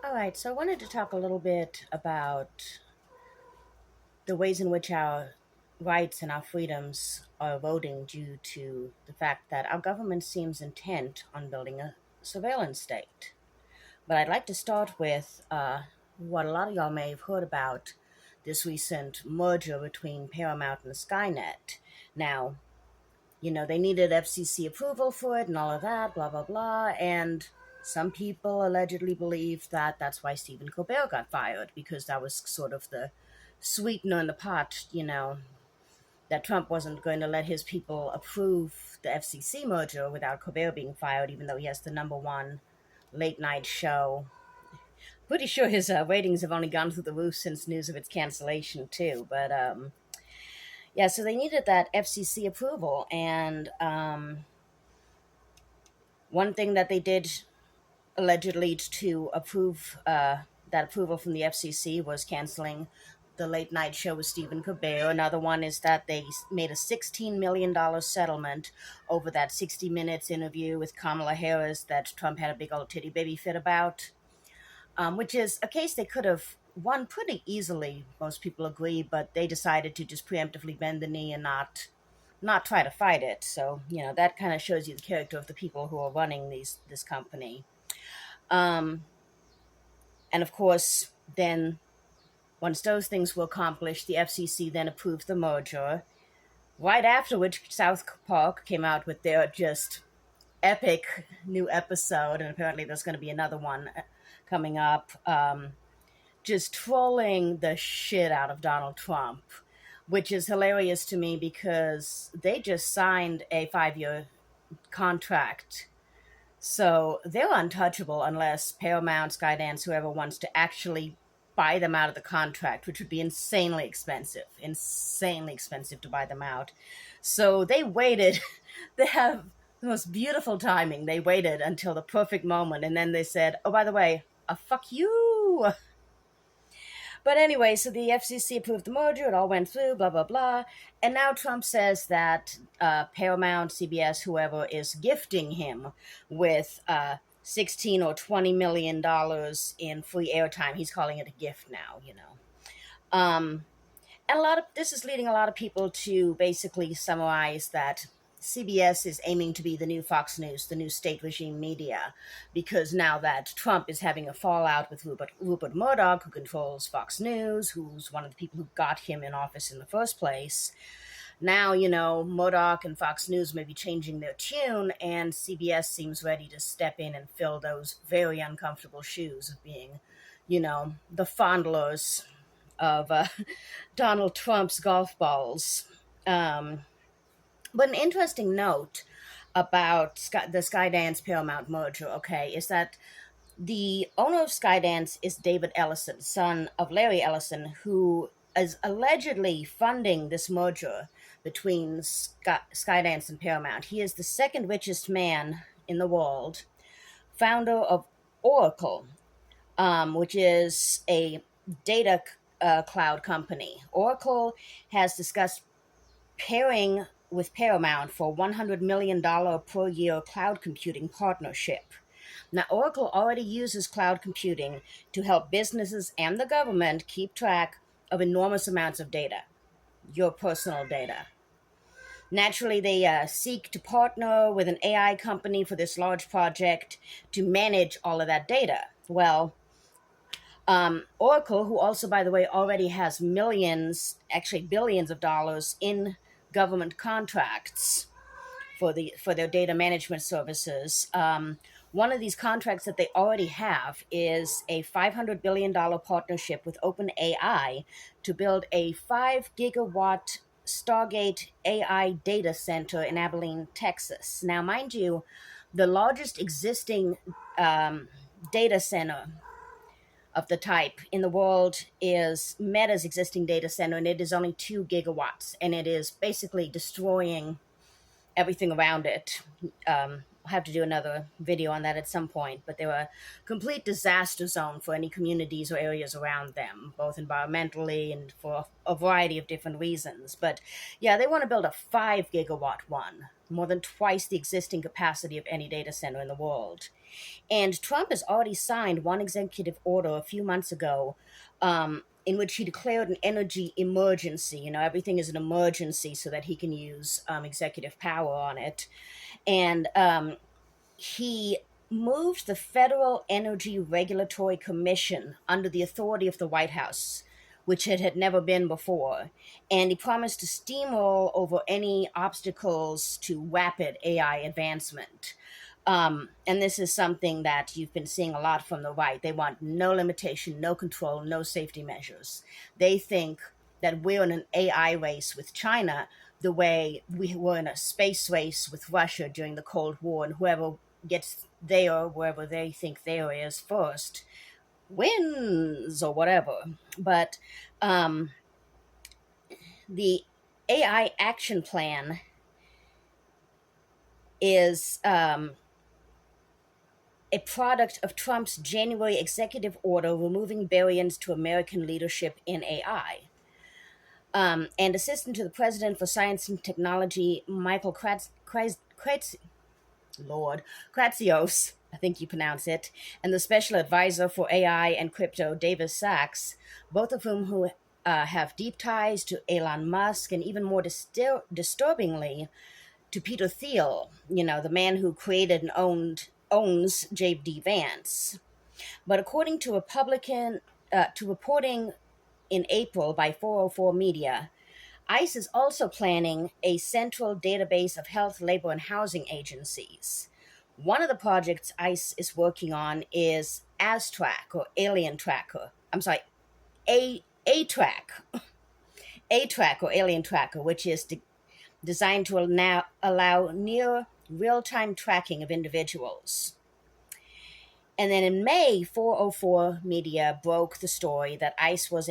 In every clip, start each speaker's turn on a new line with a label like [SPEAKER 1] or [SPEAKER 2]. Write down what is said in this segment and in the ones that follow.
[SPEAKER 1] All right, so I wanted to talk a little bit about the ways in which our rights and our freedoms are eroding due to the fact that our government seems intent on building a surveillance state. But I'd like to start with what a lot of y'all may have heard about this recent merger between Paramount and Skynet. Now, they needed FCC approval for it and all of that, blah, blah, blah. And some people allegedly believe that that's why Stephen Colbert got fired, because that was sort of the sweetener in the pot, that Trump wasn't going to let his people approve the FCC merger without Colbert being fired, even though he has the number one late night show. Pretty sure his ratings have only gone through the roof since news of its cancellation, too. But yeah, so they needed that FCC approval. And one thing that they did allegedly to approve that approval from the FCC was canceling the late night show with Stephen Colbert. Another one is that they made a $16 million settlement over that 60 Minutes interview with Kamala Harris that Trump had a big old titty baby fit about, which is a case they could have won pretty easily, most people agree, but they decided to just preemptively bend the knee and not try to fight it. So, that kind of shows you the character of the people who are running this company. And of course, then once those things were accomplished, the FCC then approved the merger. Right after which, South Park came out with their just epic new episode, and apparently there's going to be another one coming up, just trolling the shit out of Donald Trump, which is hilarious to me because they just signed a 5-year contract. So they're untouchable unless Paramount, Skydance, whoever wants to actually buy them out of the contract, which would be insanely expensive to buy them out. So they waited. They have the most beautiful timing. They waited until the perfect moment, and then they said, oh, by the way, fuck you. But anyway, so the FCC approved the merger. It all went through, blah, blah, blah. And now Trump says that Paramount, CBS, whoever, is gifting him with 16 or $20 million in free airtime. He's calling it a gift now. And this is leading a lot of people to basically summarize that CBS is aiming to be the new Fox News, the new state regime media, because now that Trump is having a fallout with Rupert Murdoch, who controls Fox News, who's one of the people who got him in office in the first place, now, Murdoch and Fox News may be changing their tune, and CBS seems ready to step in and fill those very uncomfortable shoes of being, the fondlers of Donald Trump's golf balls. But an interesting note about the Skydance Paramount merger, is that the owner of Skydance is David Ellison, son of Larry Ellison, who is allegedly funding this merger between Skydance and Paramount. He is the second richest man in the world, founder of Oracle, which is a data cloud company. Oracle has discussed pairing with Paramount for $100 million per year cloud computing partnership. Now, Oracle already uses cloud computing to help businesses and the government keep track of enormous amounts of data, your personal data. Naturally, they seek to partner with an AI company for this large project to manage all of that data. Well, Oracle, who also, by the way, already has millions, actually billions of dollars in government contracts for their data management services. One of these contracts that they already have is a $500 billion partnership with OpenAI to build a 5 gigawatt Stargate AI data center in Abilene, Texas. Now, mind you, the largest existing data center of the type in the world is Meta's existing data center, and it is only 2 gigawatts, and it is basically destroying everything around it. I'll have to do another video on that at some point, but they're a complete disaster zone for any communities or areas around them, both environmentally and for a variety of different reasons. But yeah, they want to build a 5 gigawatt one, more than twice the existing capacity of any data center in the world. And Trump has already signed one executive order a few months ago, in which he declared an energy emergency. Everything is an emergency so that he can use executive power on it. And he moved the Federal Energy Regulatory Commission under the authority of the White House, which it had never been before. And he promised to steamroll over any obstacles to rapid AI advancement. And this is something that you've been seeing a lot from the right. They want no limitation, no control, no safety measures. They think that we're in an AI race with China the way we were in a space race with Russia during the Cold War, and whoever gets there, wherever they think there is first, wins or whatever. But the AI action plan is a product of Trump's January executive order removing barriers to American leadership in AI. And Assistant to the President for Science and Technology, Michael Kratsios, I think you pronounce it, and the Special Advisor for AI and Crypto, Davis Sachs, both of who have deep ties to Elon Musk, and even more disturbingly, to Peter Thiel, the man who created and owns J.D. Vance. But according to reporting in April by 404 Media, ICE is also planning a central database of health, labor, and housing agencies. One of the projects ICE is working on is ASTRAC or Alien Tracker. I'm sorry, A-Track. A-Track or Alien Tracker, which is designed to now allow near real-time tracking of individuals. And then in May, 404 Media broke the story that ICE was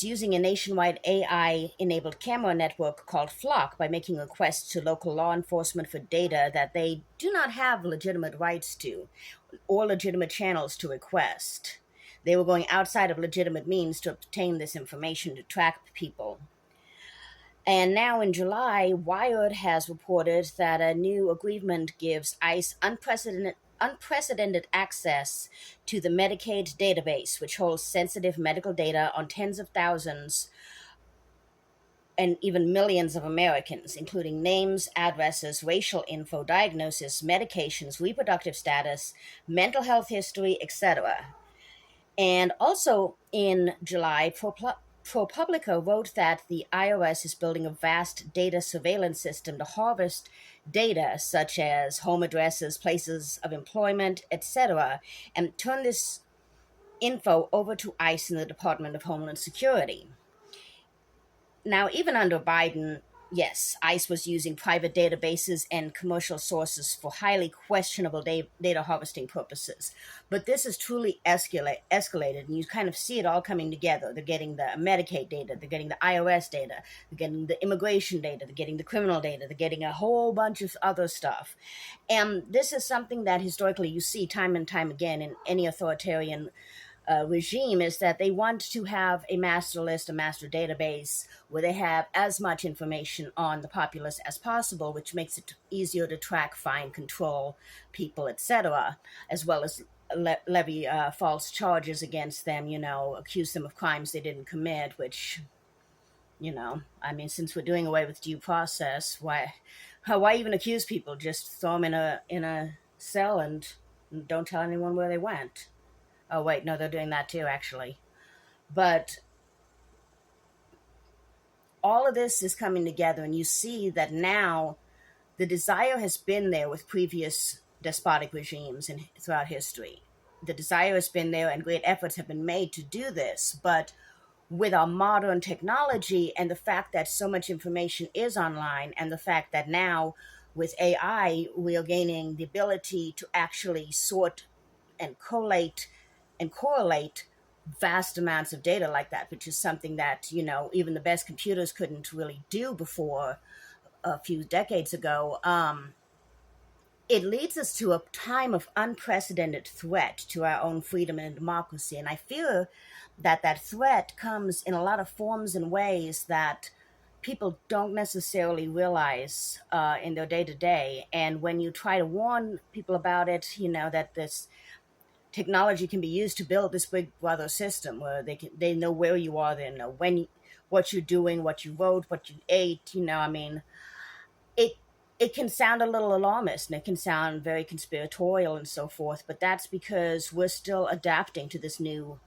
[SPEAKER 1] using a nationwide AI-enabled camera network called Flock by making requests to local law enforcement for data that they do not have legitimate rights to or legitimate channels to request. They were going outside of legitimate means to obtain this information to track people. And now in July, Wired has reported that a new agreement gives ICE unprecedented access to the Medicaid database, which holds sensitive medical data on tens of thousands and even millions of Americans, including names, addresses, racial info, diagnosis, medications, reproductive status, mental health history, etc. And also in July, ProPublica wrote that the IRS is building a vast data surveillance system to harvest data such as home addresses, places of employment, etc., and turn this info over to ICE and the Department of Homeland Security. Now, even under Biden, yes, ICE was using private databases and commercial sources for highly questionable data harvesting purposes. But this has truly escalated, and you kind of see it all coming together. They're getting the Medicaid data, they're getting the IRS data, they're getting the immigration data, they're getting the criminal data, they're getting a whole bunch of other stuff. And this is something that historically you see time and time again in any authoritarian regime, is that they want to have a master list, a master database, where they have as much information on the populace as possible, which makes it easier to track, find, control people, etc., as well as levy false charges against them, accuse them of crimes they didn't commit, which, since we're doing away with due process, why even accuse people? Just throw them in a cell and don't tell anyone where they went. Oh, wait, no, they're doing that too, actually. But all of this is coming together, and you see that now the desire has been there with previous despotic regimes throughout history. The desire has been there, and great efforts have been made to do this. But with our modern technology and the fact that so much information is online, and the fact that now with AI, we are gaining the ability to actually sort and collate and correlate vast amounts of data like that, which is something that, even the best computers couldn't really do before a few decades ago. It leads us to a time of unprecedented threat to our own freedom and democracy. And I fear that threat comes in a lot of forms and ways that people don't necessarily realize in their day to day. And when you try to warn people about it, that this technology can be used to build this big brother system where they know where you are, they know what you're doing, what you wrote, what you ate. I mean, it it can sound a little alarmist and it can sound very conspiratorial and so forth, but that's because we're still adapting to this new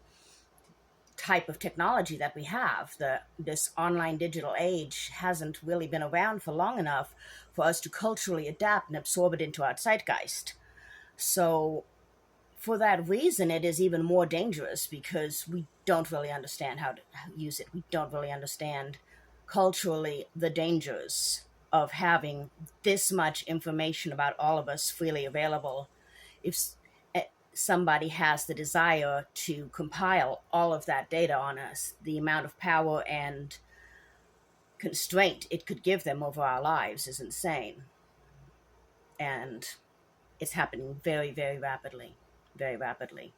[SPEAKER 1] type of technology that we have. This online digital age hasn't really been around for long enough for us to culturally adapt and absorb it into our zeitgeist. So for that reason, it is even more dangerous because we don't really understand how to use it. We don't really understand culturally the dangers of having this much information about all of us freely available. If somebody has the desire to compile all of that data on us, the amount of power and constraint it could give them over our lives is insane. And it's happening very, very rapidly. Very rapidly.